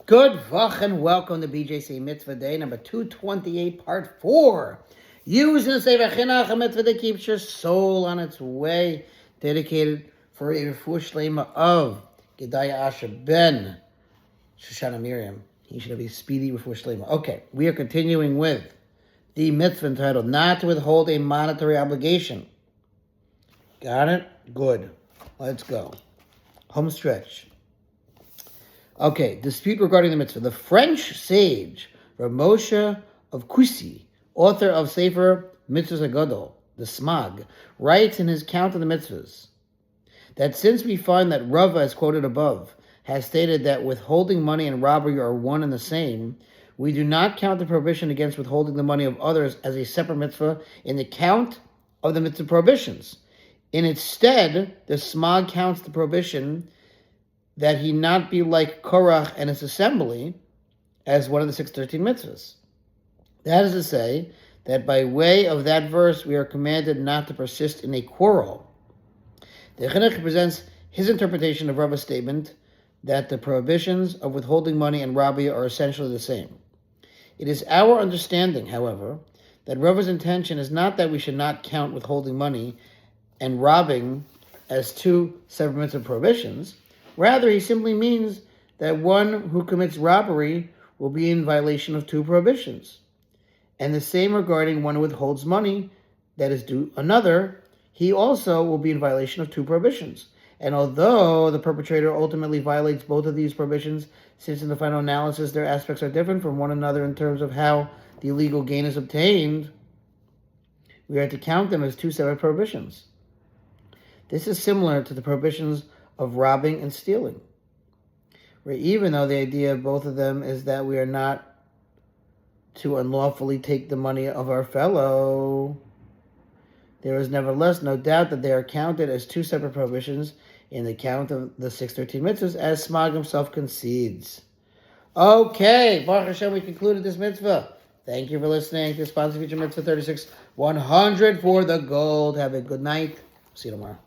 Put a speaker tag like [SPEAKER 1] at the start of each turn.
[SPEAKER 1] Good vach and welcome to BJC Mitzvah Day number 228, part 4. Using the Sefer Hachinuch, a mitzvah that keeps your soul on its way, dedicated for a refuah shlema of Gedaya Asher ben Shoshana Miriam. He should have a speedy refuah shlema. Okay, we are continuing with the mitzvah entitled not to withhold a monetary obligation. Got it? Good. Let's go. Home stretch. Okay, dispute regarding the mitzvah. The French sage, Rav Moshe of Kusi, author of Sefer Mitzvah A, the Smag, writes in his count of the mitzvahs that since we find that Rava, as quoted above, has stated that withholding money and robbery are one and the same, we do not count the prohibition against withholding the money of others as a separate mitzvah in the count of the mitzvah prohibitions. In its stead, the Smag counts the prohibition that he not be like Korach and his assembly as one of the 613 mitzvahs. That is to say, that by way of that verse, we are commanded not to persist in a quarrel. The Chinuch presents his interpretation of Rava's statement that the prohibitions of withholding money and robbery are essentially the same. It is our understanding, however, that Rava's intention is not that we should not count withholding money and robbing as two separate mitzvah prohibitions. Rather, he simply means that one who commits robbery will be in violation of two prohibitions. And the same regarding one who withholds money that is due another, he also will be in violation of two prohibitions. And although the perpetrator ultimately violates both of these prohibitions, since in the final analysis their aspects are different from one another in terms of how the illegal gain is obtained, we are to count them as two separate prohibitions. This is similar to the prohibitions of robbing and stealing, where even though the idea of both of them is that we are not to unlawfully take the money of our fellow, there is nevertheless no doubt that they are counted as two separate prohibitions in the count of the 613 mitzvahs, as Smag himself concedes. Okay, Baruch Hashem, we concluded this mitzvah. Thank you for listening to the sponsor feature mitzvah 36, 100 for the gold. Have a good night. See you tomorrow.